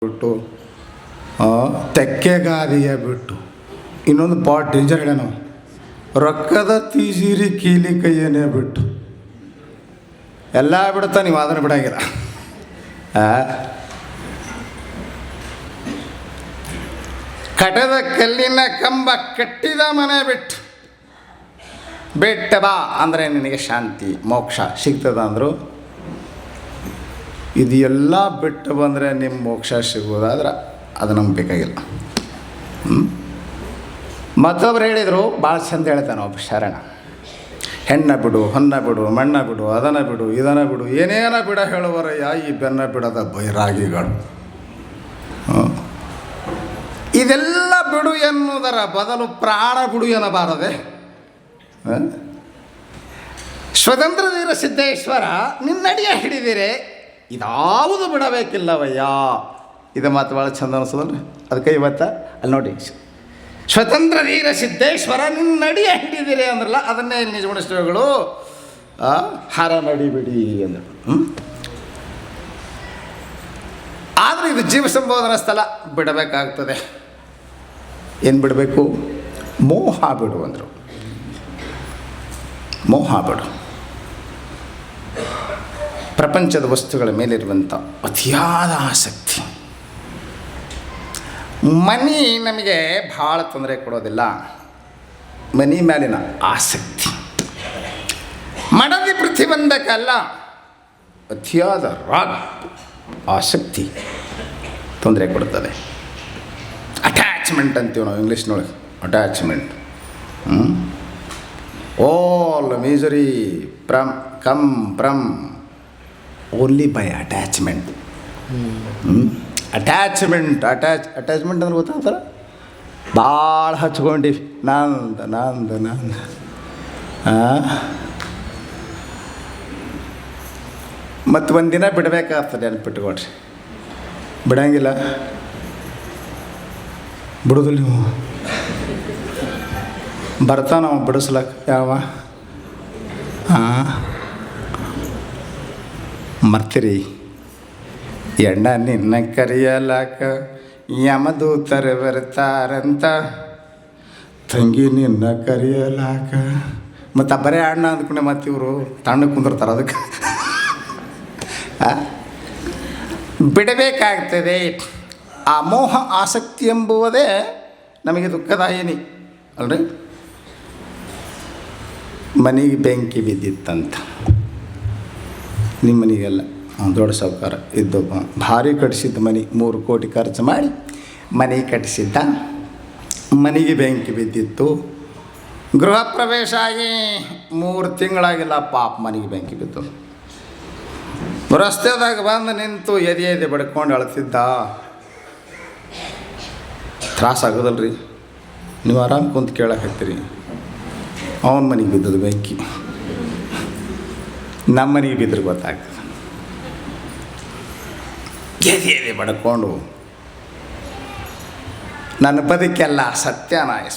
ಬಿಟ್ಟು ತೆಕ್ಕೆಗಾದಿಯ ಬಿಟ್ಟು ಇನ್ನೊಂದು ಭಾಳ ಡೇಂಜರ್ ಹೇಳ್ಯಾನ ರೊಕ್ಕದ ತೀಜಿರಿ ಕೀಲಿ ಕೈಯನ್ನೇ ಬಿಟ್ಟು ಎಲ್ಲ ಬಿಡುತ್ತಾ ನೀವು ಅದನ್ನು ಬಿಡಂಗಿಲ್ಲ. ಕಟದ ಕಲ್ಲಿನ ಕಂಬ ಕಟ್ಟಿದ ಮನೆ ಬಿಟ್ಟು ಬಾ ಅಂದರೆ ನಿನಗೆ ಶಾಂತಿ ಮೋಕ್ಷ ಸಿಗ್ತದ ಅಂದರು. ಇದು ಎಲ್ಲ ಬಿಟ್ಟು ಬಂದರೆ ನಿಮ್ಮ ಮೋಕ್ಷ ಸಿಗೋದಾದ್ರೆ ಅದು ನಮ್ಗೆ ಬೇಕಾಗಿಲ್ಲ. ಮತ್ತೊಬ್ರು ಹೇಳಿದರು, ಭಾಳ ಚಂದ ಹೇಳ್ತಾನೆ ಒಬ್ಬ ಶರಣ, ಹೆಣ್ಣ ಬಿಡು, ಹೊನ್ನ ಬಿಡು, ಮಣ್ಣ ಬಿಡು, ಅದನ್ನ ಬಿಡು, ಇದನ್ನ ಬಿಡು, ಏನೇನ ಬಿಡ ಹೇಳುವರಯ್ಯ ಈ ಬೆನ್ನ ಬಿಡದ ಬೈರಾಗಿಗಳು. ಇದೆಲ್ಲ ಬಿಡು ಎನ್ನುವುದರ ಬದಲು ಪ್ರಾಣ ಬಿಡು ಎನ್ನಬಾರದೆ. ಸ್ವತಂತ್ರ ವೀರ ಸಿದ್ದೇಶ್ವರ ನಿನ್ನಡಿಯ ಹಿಡಿದಿರೆ ಇದಾವುದು ಬಿಡಬೇಕಿಲ್ಲವಯ್ಯ. ಇದು ಮಾತು ಭಾಳ ಚಂದ ಅನಿಸೋದಲ್ರಿ. ಅದಕ್ಕೆ ಇವತ್ತು ಅಲ್ಲಿ ನೋಡಿ, ಸ್ವತಂತ್ರ ವೀರ ಸಿದ್ದೇಶ್ವರ ನಿನ್ನಡಿಯ ಹಿಡಿದಿರೆ ಅಂದ್ರಲ್ಲ, ಅದನ್ನೇ ಇಲ್ಲಿ ನಿಜಗುಣಗಳು ಹಾರ ನಡಿಬಿಡಿ ಅಂದರು. ಆದರೆ ಇದು ಜೀವ ಸಂಬೋಧನಾ ಸ್ಥಳ, ಬಿಡಬೇಕಾಗ್ತದೆ. ಏನು ಬಿಡಬೇಕು? ಮೋಹ ಬಿಡು ಅಂದರು. ಮೋಹ ಬಿಡು. ಪ್ರಪಂಚದ ವಸ್ತುಗಳ ಮೇಲಿರುವಂಥ ಅತಿಯಾದ ಆಸಕ್ತಿ. ಮನಿ ನಮಗೆ ಭಾಳ ತೊಂದರೆ ಕೊಡೋದಿಲ್ಲ, ಮನಿ ಮೇಲಿನ ಆಸಕ್ತಿ. ಮಡದಿ ಪ್ರತಿಬಂಧಕ ಅಲ್ಲ, ಅತಿಯಾದ ರಾಗ ಆಸಕ್ತಿ ತೊಂದರೆ ಕೊಡ್ತದೆ. ಅಟ್ಯಾಚ್ಮೆಂಟ್ ಅಂತೀವಿ ನಾವು ಇಂಗ್ಲೀಷ್ನೊಳಗೆ, attachment. All misery come from only by attachment. Attachment ಅಂದ್ರೆ ಗೊತ್ತಾಗ್ತಾರ, ಭಾಳ ಹಚ್ಕೊಂಡಿವಿ ನಂದು ನಂದು ನಂದು. ಮತ್ತು ಒಂದಿನ ಬಿಡಬೇಕಾಗ್ತದೆ, ನೆನ್ಪಿಟ್ಕೊಡ್ರಿ. ಬಿಡಂಗಿಲ್ಲ, ಬಿಡೋದಿಲ್ಲ ನೀವು. ಬರ್ತಾನ ನಾವು ಬಿಡಿಸ್ಲಕ್ಕ ಯಾವ ಮರ್ತೀರಿ. ಎಣ್ಣ ನಿನ್ನ ಕರೆಯಲಾಕ ಯಮದೂತರು ಬರ್ತಾರಂತ, ತಂಗಿ ನಿನ್ನ ಕರೆಯಲಾಕ. ಮತ್ತು ಬರೀ ಅಣ್ಣ ಅಂದ್ಕೊಂಡೆ ಮತ್ತು ಇವರು ತಣ್ಣಗೆ ಕುಂದಿರ್ತಾರೆ. ಅದಕ್ಕೆ ಬಿಡಬೇಕಾಗ್ತದೆ. ಆ ಮೋಹ ಆಸಕ್ತಿ ಎಂಬುವುದೇ ನಮಗೆ ದುಃಖದಾಯಿನಿ ಅಲ್ರಿ. ಮನೆಗೆ ಬೆಂಕಿ ಬಿದ್ದಿತ್ತಂತ, ನಿಮ್ಮ ಮನೆಗೆಲ್ಲ ದೊಡ್ಡ ಸಾಹುಕಾರ ಇದ್ದೊಬ್ಬ ಭಾರಿ ಕಟ್ಟಿಸಿದ್ದ ಮನೆ, 3 ಕೋಟಿ ಖರ್ಚು ಮಾಡಿ ಮನೆ ಕಟ್ಟಿಸಿದ್ದ. ಮನೆಗೆ ಬೆಂಕಿ ಬಿದ್ದಿತ್ತು. ಗೃಹ ಪ್ರವೇಶ ಆಗಿ 3 ತಿಂಗಳಾಗಿಲ್ಲ, ಪಾಪ ಮನೆಗೆ ಬೆಂಕಿ ಬಿತ್ತು. ರಸ್ತೆದಾಗ ಬಂದು ನಿಂತು ಎದೆ ಬಡ್ಕೊಂಡು ಅಳ್ತಿದ್ದ. ತ್ರಾಸಾಗೋದಲ್ರಿ, ನೀವು ಆರಾಮ್ ಕುಂತು ಕೇಳಕತ್ತೀರಿ. ಅವನ ಮನೆಗೆ ಬಿದ್ದದು ಬೆಂಕಿ, ನಮ್ಮ ಮನೆಗೆ ಬಿದ್ದರೆ ಗೊತ್ತಾಗ್ತದೆ. ಎದೆ ಬಡ್ಕೊಂಡು ನನ್ನ ಬದುಕೆಲ್ಲ ಸತ್ಯನಾಶ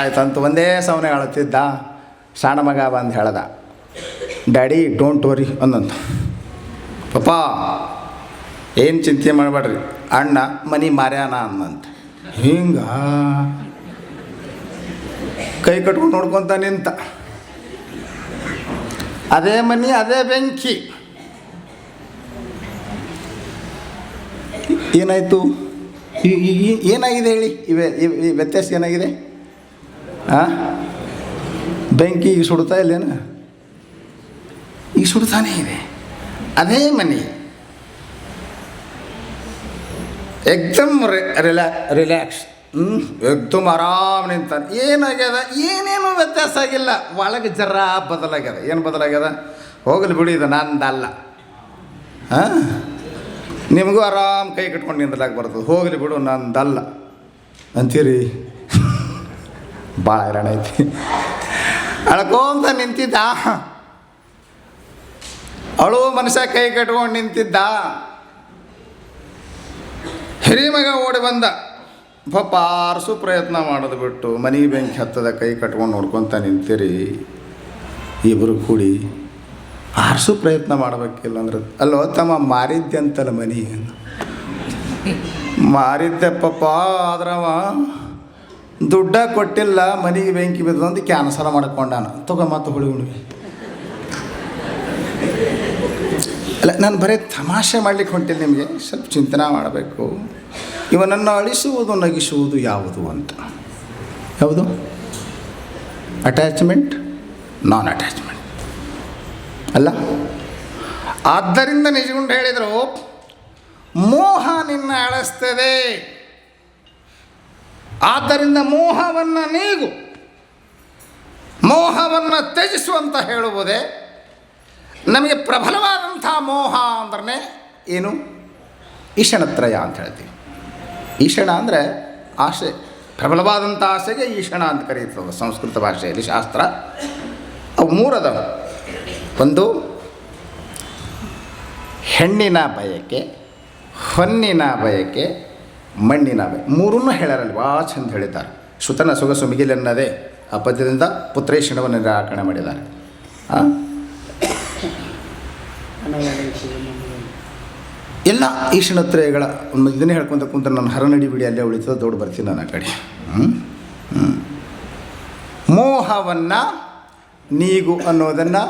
ಆಯ್ತು ಅಂತ ಒಂದೇ ಸವನೆ ಅಳ್ತಿದ್ದ. ಸಣ್ಣ ಮಗ ಬಂದು ಹೇಳ್ದ, ಡ್ಯಾಡಿ ಡೋಂಟ್ ವರಿ ಅಂದಂತ. ಪಪ್ಪ ಏನು ಚಿಂತೆ ಮಾಡಬೇಡ್ರಿ, ಅಣ್ಣ ಮನೆ ಮಾರ್ಯಾನ ಅಂದಂತ. ಹಿಂಗ ಕೈ ಕಟ್ಕೊಂಡು ನೋಡ್ಕೊತ ನಿಂತ. ಅದೇ ಮನೆ, ಅದೇ ಬೆಂಕಿ. ಏನಾಯಿತು? ಏನಾಗಿದೆ ಹೇಳಿ? ಈ ವ್ಯತ್ಯಾಸ ಏನಾಗಿದೆ? ಬೆಂಕಿ ಈಗ ಸುಡ್ತಾ ಇಲ್ಲೇನ? ಈಗ ಸುಡ್ತಾನೇ ಇದೆ. ಅದೇ ಮನೆ ಏಕ್ದಮ್ ರಿಲ್ಯಾಕ್ಸ್, ಏಕ್ದಮ್ ಆರಾಮ್ ನಿಂತಾನೆ. ಏನಾಗ್ಯದ? ಏನೇನು ವ್ಯತ್ಯಾಸ ಆಗಿಲ್ಲ, ಒಳಗೆ ಜರ ಬದಲಾಗ್ಯದ. ಏನು ಬದಲಾಗ್ಯದ? ಹೋಗಲಿ ಬಿಡಿ, ಇದು ನಂದಲ್ಲ. ನಿಮಗೂ ಆರಾಮ್ ಕೈ ಕಟ್ಕೊಂಡು ನಿಂದ್ರಲಾಗ ಬರ್ತದೆ. ಹೋಗಲಿ ಬಿಡು, ನಂದಲ್ಲ ಅಂತೀರಿ. ಭಾಳ ಹೈರಾಣ ಐತಿ. ಅಳ್ಕೊಂತ ನಿಂತಿದ್ದ, ಅಳು ಮನುಷ್ಯ ಕೈ ಕಟ್ಕೊಂಡು ನಿಂತಿದ್ದ. ಹಿರಿಮಗ ಓಡಿ ಬಂದ. ಪಾಪ ಆರಿಸು ಪ್ರಯತ್ನ ಮಾಡೋದು ಬಿಟ್ಟು ಮನೆಗೆ ಬೆಂಕಿ ಹತ್ತದ ಕೈ ಕಟ್ಕೊಂಡು ನೋಡ್ಕೊತ ನಿಂತೀರಿ. ಇಬ್ಬರು ಕೂಡಿ ಆರಿಸು ಪ್ರಯತ್ನ ಮಾಡಬೇಕಿಲ್ಲ ಅಂದ್ರೆ, ಅಲ್ಲೋ ತಮ್ಮ ಮಾರಿದ್ದೆ ಅಂತಲ್ಲ ಮನೆ. ಮಾರಿದ್ದೆಪ್ಪಪ್ಪ ಆದ್ರವ ದುಡ್ಡ ಕೊಟ್ಟಿಲ್ಲ, ಮನೆಗೆ ಬೆಂಕಿ ಬಿದ್ದು ಅಂತ ಕ್ಯಾನ್ಸಲ್ ಮಾಡ್ಕೊಂಡಾನ. ತಗೋ ಮತ್ತು ಹುಳಿ ಹುಣ್ಣಿಮೆ. ಅಲ್ಲ, ನಾನು ಬರೀ ತಮಾಷೆ ಮಾಡಲಿಕ್ಕೆ ಹೊಂಟಿಲ್ಲ, ನಿಮಗೆ ಸ್ವಲ್ಪ ಚಿಂತನೆ ಮಾಡಬೇಕು. ಇವನನ್ನು ಅಳಿಸುವುದು ನಗಿಸುವುದು ಯಾವುದು ಅಂತ. ಯಾವುದು? ಅಟ್ಯಾಚ್ಮೆಂಟ್, ನಾನ್ ಅಟ್ಯಾಚ್ಮೆಂಟ್ ಅಲ್ಲ. ಆದ್ದರಿಂದ ನಿಜಗುಂಡು ಹೇಳಿದರು, ಮೋಹ ನಿನ್ನ ಅಳಿಸ್ತದೆ. ಆದ್ದರಿಂದ ಮೋಹವನ್ನು ನೀಗು, ಮೋಹವನ್ನು ತ್ಯಜಿಸುವಂತ ಹೇಳುವುದೇ. ನಮಗೆ ಪ್ರಬಲವಾದಂಥ ಮೋಹ ಅಂದ್ರೆ ಏನು? ಈಷಣತ್ರಯ ಅಂತ ಹೇಳ್ತೀವಿ. ಈಷಣ ಅಂದರೆ ಆಸೆ, ಪ್ರಬಲವಾದಂಥ ಆಸೆಗೆ ಈಷಣ ಅಂತ ಕರೀತದೆ ಸಂಸ್ಕೃತ ಭಾಷೆಯಲ್ಲಿ, ಶಾಸ್ತ್ರ. ಅವು ಮೂರದವ. ಒಂದು ಹೆಣ್ಣಿನ ಬಯಕೆ, ಹೊನ್ನಿನ ಬಯಕೆ, ಮಣ್ಣಿನ ಬಯಕೆ. ಮೂರನ್ನು ಹೇಳಾರಲ್ಲಿ ಭಾಳ ಚಂದ ಹೇಳಿದ್ದಾರೆ. ಸುತನ ಸೊಗಸು ಮಿಗಿಲೆನ್ನದೇ ಆ ಪದ್ಯದಿಂದ ಪುತ್ರೇಷಣವನ್ನು ನಿರಾಕರಣೆ ಮಾಡಿದ್ದಾರೆ. ಎಲ್ಲ ಈಷಣತ್ರಯಗಳ ಇದನ್ನೇ ಹೇಳ್ಕೊಂತ ಕುಂತ ನಾನು ಹರನಡಿ ಬಿಡಿ ಅಲ್ಲೇ ಉಳಿತದ ದೊಡ್ಡ ಬರ್ತೀನಿ ನಾನು ಆ ಕಡೆ. ಮೋಹವನ್ನು ನೀಗು ಅನ್ನೋದನ್ನು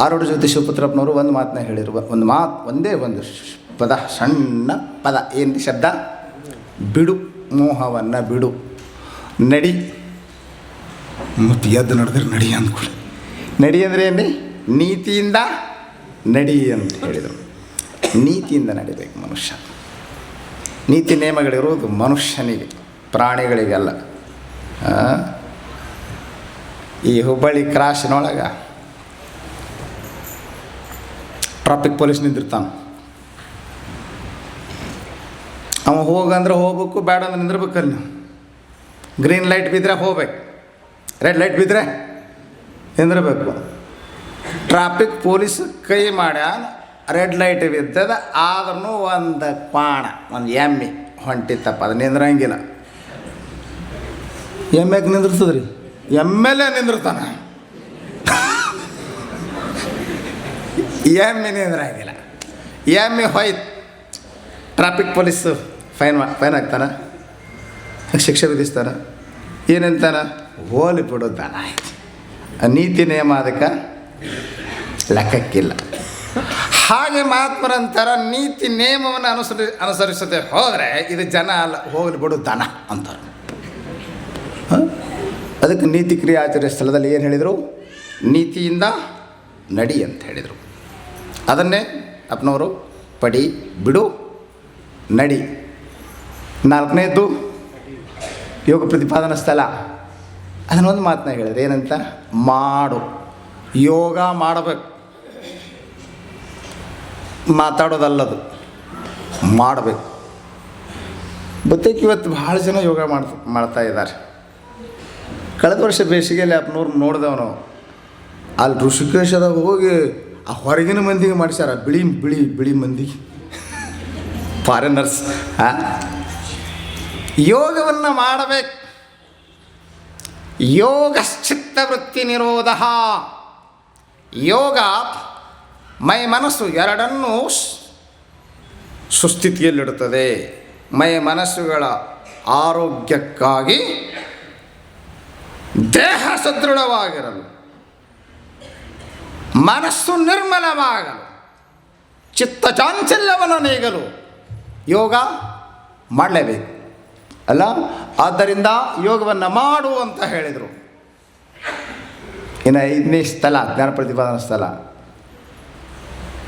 ಆರೋಢ ಜ್ಯೋತಿ ಶಿವಪುತ್ರಪ್ಪನವರು ಒಂದು ಮಾತನ್ನ ಹೇಳಿರುವ ಒಂದು ಮಾತು, ಒಂದೇ ಒಂದು ಪದ, ಸಣ್ಣ ಪದ. ಏನು ಶಬ್ದ? ಬಿಡು, ಮೋಹವನ್ನು ಬಿಡು, ನಡಿ. ಮತ್ತು ಎದ್ದು ನಡೆದ್ರೆ ನಡಿ ಅಂದ್ಕೊಳ್ಳಿ. ನಡಿ ಅಂದರೆ ಏನು? ನೀತಿಯಿಂದ ನಡಿ ಅಂತ ಹೇಳಿದರು. ನೀತಿಯಿಂದ ನಡಿಬೇಕು ಮನುಷ್ಯ. ನೀತಿ ನಿಯಮಗಳಿರುವುದು ಮನುಷ್ಯನಿಗೆ, ಪ್ರಾಣಿಗಳಿಗೆಲ್ಲ. ಈ ಹುಬ್ಬಳ್ಳಿ ಕ್ರಾಸಿನೊಳಗೆ ಟ್ರಾಫಿಕ್ ಪೊಲೀಸ್ ನಿಂತಿರ್ತಾನೆ. ಅವ ಹೋಗಂದ್ರೆ ಹೋಗ್ಬೇಕು, ಬೇಡ ಅಂದ್ರೆ ನಿಂದಿರ್ಬೇಕಲ್ಲಿ ನೀವು. ಗ್ರೀನ್ ಲೈಟ್ ಬಿದ್ದರೆ ಹೋಗ್ಬೇಕು, ರೆಡ್ ಲೈಟ್ ಬಿದ್ದರೆ ನಿಂದಿರ್ಬೇಕು. ಟ್ರಾಫಿಕ್ ಪೊಲೀಸ್ ಕೈ ಮಾಡ್ಯಾನ, ರೆಡ್ ಲೈಟ್ ಬಿದ್ದದ, ಆದ್ರೂ ಒಂದು ಕ್ವಾಣ, ಒಂದು ಎಮ್ಮೆ ಹೊಂಟಿತ್ತಪ್ಪ, ಅದು ನಿಂದ್ರಂಗಿಲ್ಲ. ಎಮ್ಮೆಗೆ ನಿಂದಿರ್ತದ್ರಿ, ಎಮ್ಮೆಲೆ ನಿಂದಿರ್ತಾನೆ. ಎಮ್ಮೆ ನಿಂದ್ರಂಗಿಲ್ಲ. ಎಮ್ಮೆ ಹೋಯ್ತು, ಟ್ರಾಫಿಕ್ ಪೊಲೀಸು ಫೈನ್ ಹಾಕ್ತಾನೆ, ಶಿಕ್ಷೆ ವಿಧಿಸ್ತಾನೆ. ಏನಂತಾನೆ? ಹೋಲಿ ಬಿಡೋದಾನ ಆಯ್ತು. ನೀತಿ ನಿಯಮ ಅದಕ್ಕೆ ಲೆಕ್ಕಕ್ಕಿಲ್ಲ. ಹಾಗೆ ಮಹಾತ್ಮರಂತರ ನೀತಿ ನಿಯಮವನ್ನು ಅನುಸರಿಸದೆ ಹೋದರೆ ಇದು ಜನ ಅಲ್ಲ, ಹೋಗಲಿ ಬಿಡು ದನ ಅಂತಾರೆ. ಅದಕ್ಕೆ ನೀತಿ ಕ್ರಿಯೆ ಆಚರಿಸೋ ಸ್ಥಳದಲ್ಲಿ ಏನು ಹೇಳಿದರು? ನೀತಿಯಿಂದ ನಡಿ ಅಂತ ಹೇಳಿದರು. ಅದನ್ನೇ ಅಪ್ಪನವರು ಪಡಿ, ಬಿಡು, ನಡಿ. ನಾಲ್ಕನೇದ್ದು ಯೋಗ ಪ್ರತಿಪಾದನಾ ಸ್ಥಳ. ಅದನ್ನೊಂದು ಮಾತನ್ನ ಹೇಳಿದ್ರು, ಏನಂತ? ಮಾಡು. ಯೋಗ ಮಾಡಬೇಕು, ಮಾತಾಡೋದಲ್ಲದು, ಮಾಡಬೇಕು. ಗೊತ್ತೈತಿ ಇವತ್ತು ಭಾಳ ಜನ ಯೋಗ ಮಾಡ್ತಾ ಇದ್ದಾರೆ. ಕಳೆದ ವರ್ಷ ಬೇಸಿಗೆಯಲ್ಲಿ ಅಪ್ಪನವ್ರು ನೋಡಿದವನು ಅಲ್ಲಿ ಋಷಿಕೇಶದಾಗ ಹೋಗಿ ಆ ಹೊರಗಿನ ಮಂದಿಗೆ ಮಾಡಿಸ್ಯಾರ, ಬಿಳಿ ಬಿಳಿ ಬಿಳಿ ಮಂದಿಗೆ, ಫಾರಿನರ್ಸ್. ಯೋಗವನ್ನು ಮಾಡಬೇಕು. ಯೋಗಶ್ಚಿತ್ತವೃತ್ತಿ ನಿರೋಧ. ಯೋಗ ಮೈ ಮನಸ್ಸು ಎರಡನ್ನೂ ಸುಸ್ಥಿತಿಯಲ್ಲಿಡುತ್ತದೆ. ಮೈ ಮನಸ್ಸುಗಳ ಆರೋಗ್ಯಕ್ಕಾಗಿ ದೇಹ ಸದೃಢವಾಗಿರಲು, ಮನಸ್ಸು ನಿರ್ಮಲವಾಗಲು, ಚಿತ್ತ ಚಾಂಚಲ್ಯವನ್ನು ನೀಗಲು ಯೋಗ ಮಾಡಲೇಬೇಕು ಅಲ್ಲ. ಆದ್ದರಿಂದ ಯೋಗವನ್ನು ಮಾಡು ಅಂತ ಹೇಳಿದರು. ಇನ್ನು 5ನೇ ಸ್ಥಳ ಜ್ಞಾನ ಪ್ರತಿಪಾದನಾ ಸ್ಥಳ.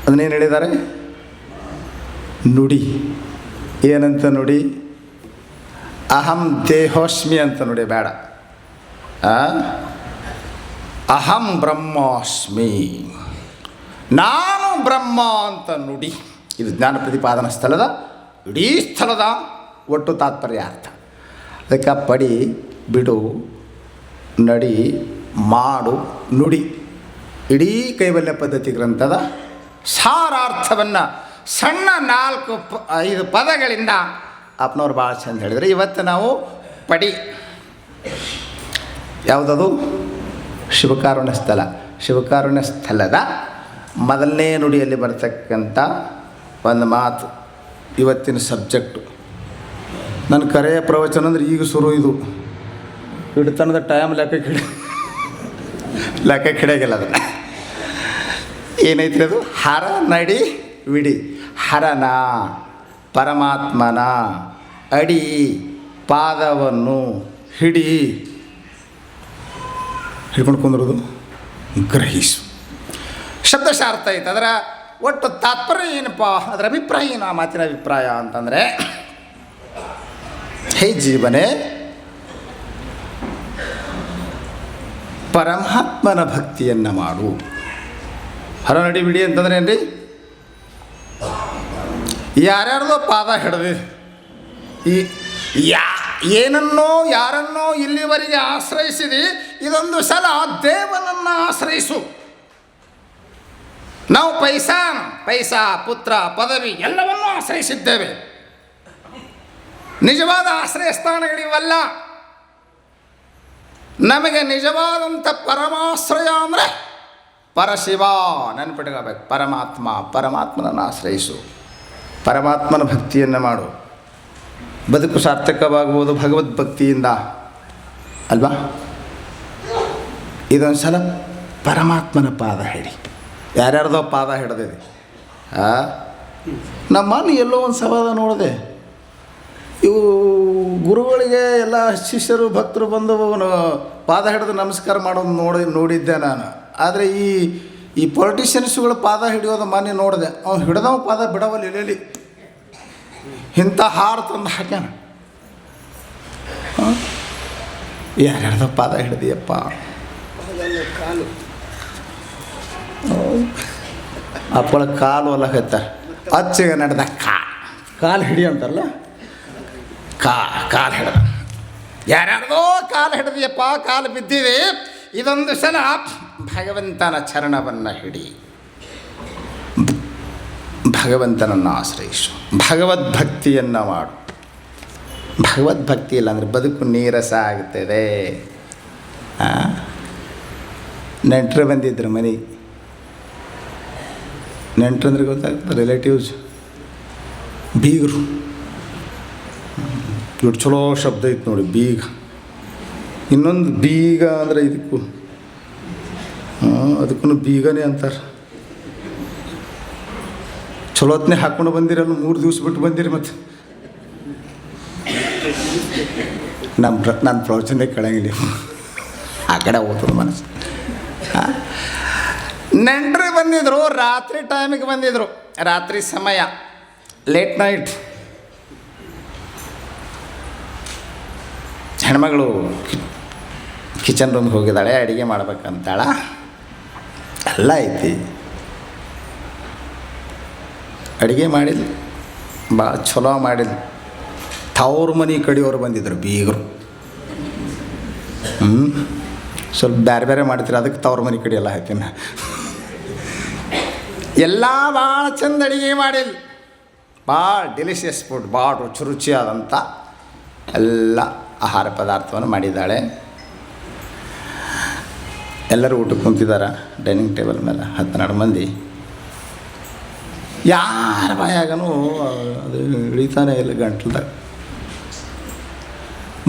ಅದನ್ನೇನು ಹೇಳಿದ್ದಾರೆ? ನುಡಿ. ಏನಂತ ನುಡಿ? ಅಹಂ ದೇಹೋಸ್ಮಿ ಅಂತ ನುಡಿ ಬೇಡ. ಅಹಂ ಬ್ರಹ್ಮಾಸ್ಮಿ, ನಾನು ಬ್ರಹ್ಮ ಅಂತ ನುಡಿ. ಇದು ಜ್ಞಾನ ಪ್ರತಿಪಾದನಾ ಸ್ಥಳದ ಇಡೀ ಸ್ಥಳದ ಒಟ್ಟು ತಾತ್ಪರ್ಯ ಅರ್ಥ. ಅದಕ್ಕೆ ಪಡಿ, ಬಿಡು, ನಡಿ, ಮಾಡು, ನುಡಿ. ಇಡೀ ಕೈವಲ್ಯ ಪದ್ಧತಿ ಗ್ರಂಥದ ಸಾರಾರ್ಥವನ್ನು ಸಣ್ಣ 4-5 ಪದಗಳಿಂದ ಅಪ್ಪನವ್ರು ಭಾಳ ಚಂದ ಹೇಳಿದರೆ. ಇವತ್ತು ನಾವು ಪಡಿ, ಯಾವುದದು? ಶಿವಕಾರುಣ್ಯ ಸ್ಥಳ. ಶಿವಕಾರುಣ್ಯ ಸ್ಥಳದ ಮೊದಲನೇ ನುಡಿಯಲ್ಲಿ ಬರ್ತಕ್ಕಂಥ ಒಂದು ಮಾತು ಇವತ್ತಿನ ಸಬ್ಜೆಕ್ಟು. ನನ್ನ ಕರೆಯ ಪ್ರವಚನ ಅಂದ್ರೆ ಈಗ ಶುರು ಇದು ಹಿಡ್ತನದ ಟೈಮ್ ಲೆಕ್ಕ ಹಿಡಿಯಾಗಿಲ್ಲ ಅದನ್ನು. ಏನೈತ್ರಿ ಅದು? ಹರ ನಡಿ ವಿಡಿ. ಹರನ ಪರಮಾತ್ಮನ ಅಡಿ ಪಾದವನ್ನು ಹಿಡ್ಕೊಂಡು ಕುಂದ್ರದು ಗ್ರಹಿಸು. ಶಬ್ದಶಃ ಅರ್ಥ ಐತೆ. ಅದರ ಒಟ್ಟು ತಾತ್ಪರ್ಯ ಏನಪ್ಪ, ಅದರ ಅಭಿಪ್ರಾಯ ಏನು? ಆ ಮಾತಿನ ಅಭಿಪ್ರಾಯ ಅಂತಂದರೆ, ಹೇ ಜೀವನೇ, ಪರಮಾತ್ಮನ ಭಕ್ತಿಯನ್ನು ಮಾಡು. ಹರ ನಡಿ ಬಿಡಿ ಅಂತಂದ್ರೆ ಏನು ರೀ? ಯಾರ್ಯಾರ್ದೋ ಪಾದ ಹಿಡ್ದು ಏನನ್ನೋ ಯಾರನ್ನೋ ಇಲ್ಲಿವರೆಗೆ ಆಶ್ರಯಿಸಿದಿ, ಇದೊಂದು ಸಲ ದೇವನನ್ನು ಆಶ್ರಯಿಸು. ನಾವು ಪೈಸಾ ಪುತ್ರ ಪದವಿ ಎಲ್ಲವನ್ನೂ ಆಶ್ರಯಿಸಿದ್ದೇವೆ. ನಿಜವಾದ ಆಶ್ರಯ ಸ್ಥಾನಗಳಿವಲ್ಲ. ನಮಗೆ ನಿಜವಾದಂಥ ಪರಮಾಶ್ರಯ ಅಂದರೆ ಪರಶಿವ. ನೆನಪಿಟ್ಕೋಬೇಕು. ಪರಮಾತ್ಮನನ್ನು ಆಶ್ರಯಿಸು. ಪರಮಾತ್ಮನ ಭಕ್ತಿಯನ್ನು ಮಾಡು. ಬದುಕು ಸಾರ್ಥಕವಾಗುವುದು ಭಗವದ್ಭಕ್ತಿಯಿಂದ ಅಲ್ವಾ? ಇದೊಂದು ಸಲ ಪರಮಾತ್ಮನ ಪಾದ ಹಿಡಿ. ಯಾರ್ಯಾರ್ದೋ ಪಾದ ಹಿಡ್ದಿದೆ. ನಮ್ಮನ್ನು ಎಲ್ಲೋ ಒಂದು ಸವಾದ ನೋಡಿದೆ. ಇವು ಗುರುಗಳಿಗೆ ಎಲ್ಲ ಶಿಷ್ಯರು ಭಕ್ತರು ಬಂದು ಪಾದ ಹಿಡಿದು ನಮಸ್ಕಾರ ಮಾಡೋದು ನೋಡಿದ್ದೆ ನಾನು. ಆದರೆ ಈ ಪೊಲಿಟಿಷಿಯನ್ಸ್ಗಳ ಪಾದ ಹಿಡಿಯೋದು ಮೊನ್ನೆ ನೋಡಿದೆ. ಅವ್ನು ಹಿಡ್ದವ ಪಾದ ಬಿಡವಲ್ಲ ಎಲ್ಲೆಲ್ಲಿ ಇಂಥ ಹಾರ ತಂದು ಹಾಕ್ಯಾನ. ಯಾರ್ಯಾರ್ದ ಪಾದ ಹಿಡ್ದಿಯಪ್ಪ. ಅಪ್ಪಳ ಕಾಲು ಹೊಲಕತ್ತ ಅಚ್ಚಿಗೆ ನಡೆದ ಕಾಲು ಹಿಡಿ ಅಂತಾರಲ್ಲ, ಕಾಲು ಹಿಡ್ದ. ಯಾರ್ಯಾರ್ದೋ ಕಾಲು ಹಿಡ್ದಿಯಪ್ಪ, ಕಾಲು ಬಿದ್ದಿದೆ. ಇದೊಂದು ಸಲ ಭಗವಂತನ ಚರಣವನ್ನು ಹಿಡಿ, ಭಗವಂತನನ್ನು ಆಶ್ರಯಿಸು, ಭಗವದ್ಭಕ್ತಿಯನ್ನು ಮಾಡು. ಭಗವದ್ಭಕ್ತಿ ಇಲ್ಲ ಅಂದರೆ ಬದುಕು ನೀರಸ ಆಗ್ತದೆ. ನೆಂಟರು ಬಂದಿದ್ರು ಮನೆಗೆ. ನೆಂಟ್ರಂದ್ರೆ ಗೊತ್ತಾಗ್ತದೆ, ರಿಲೇಟಿವ್ಸ್, ಬೀಗರು. ಇಷ್ಟು ಚಲೋ ಶಬ್ದ ಐತೆ ನೋಡಿ, ಬೀಗ. ಇನ್ನೊಂದು ಬೀಗ ಅಂದರೆ ಅದಕ್ಕೂ ಬೀಗನೇ ಅಂತಾರೆ. ಚಲೋತ್ನೇ ಹಾಕ್ಕೊಂಡು ಬಂದಿರಲ್ಲ, 3 ದಿವಸ ಬಿಟ್ಟು ಬಂದಿರಿ. ಮತ್ತು ನನ್ನ ಪ್ರವಚನ ಕೇಳಂಗಿಲ್ಲ, ಆ ಕಡೆ ಹೋಗ್ತದೆ ಮನಸ್ಸು. ನೆಂಟರು ಬಂದಿದ್ರು, ರಾತ್ರಿ ಟೈಮಿಗೆ ಬಂದಿದ್ರು. ರಾತ್ರಿ ಸಮಯ, ಲೇಟ್ ನೈಟ್. ಹೆಣ್ಮಗಳು ಕಿಚನ್ ರೂಮ್ಗೆ ಹೋಗಿದ್ದಾಳೆ, ಅಡುಗೆ ಮಾಡ್ಬೇಕಂತಾಳ. ಎಲ್ಲ ಐತಿ, ಅಡುಗೆ ಮಾಡಿದ್ಲು, ಭಾಳ ಚಲೋ ಮಾಡಿದ್ಲು. ತವ್ರ ಮನೆ ಕಡೆಯವರು ಬಂದಿದ್ರು, ಬೀಗರು. ಸ್ವಲ್ಪ ಬೇರೆ ಬೇರೆ ಮಾಡ್ತೀರಿ, ಅದಕ್ಕೆ ತವ್ರ ಮನೆ ಕಡೆ ಎಲ್ಲ ಹಾಕಿನ. ಎಲ್ಲ ಭಾಳ ಚಂದ ಅಡುಗೆ ಮಾಡಿದ್ಲು, ಭಾಳ ಡೆಲಿಷಿಯಸ್ ಫುಡ್, ಭಾಳ ರುಚಿಯಾದಂಥ ಎಲ್ಲ ಆಹಾರ ಪದಾರ್ಥವನ್ನು ಮಾಡಿದ್ದಾಳೆ. ಎಲ್ಲರೂ ಊಟಕ್ಕೆ ಕುಂತಿದ್ದಾರೆ ಡೈನಿಂಗ್ ಟೇಬಲ್ ಮೇಲೆ, 12 ಮಂದಿ. ಯಾರ ಬಾಯಾಗನೂ ಅದು ಇಳಿತಾನೆ ಇಲ್ಲ ಗಂಟ್ಲದಾಗ.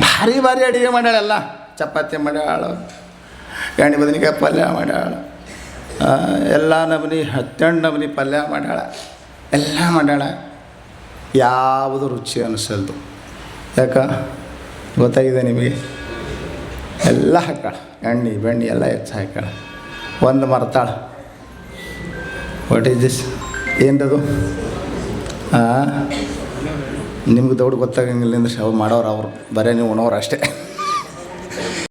ಭಾರಿ ಭಾರಿ ಅಡುಗೆ ಮಾಡ್ಯಾಳೆಲ್ಲ. ಚಪಾತಿ ಮಾಡ್ಯಾಳು, ಎಣ್ಣೆ ಬದನೆಕಾಯಿ ಪಲ್ಯ ಮಾಡ್ಯಾಳ, ಎಲ್ಲ ನಮೂನಿ 12 ನಮೂನಿ ಪಲ್ಯ ಮಾಡ್ಯಾಳ, ಎಲ್ಲ ಮಾಡ್ಯಾಳ. ಯಾವುದು ರುಚಿ ಅನ್ನಿಸಲ್ದು. ಯಾಕೆ ಗೊತ್ತಾಗಿದೆ ನಿಮಗೆ? ಎಲ್ಲ ಹಾಕಾಳ, ಎಣ್ಣೆ ಬೆಣ್ಣೆ ಎಲ್ಲ ಹೆಚ್ಚು ಹಾಕಾಳ. ಒಂದು ಮರ್ತಾಳ. What is this? ಏನದು? ನಿಮ್ಗೆ ದೊಡ್ಡ ಗೊತ್ತಾಗಂಗಿಲ್ಲ ಅಂದ್ರೆ ಅವ್ರು ಮಾಡೋರು, ಅವರು ಬರೀ ನೀವು ಉಣೋರು ಅಷ್ಟೇ.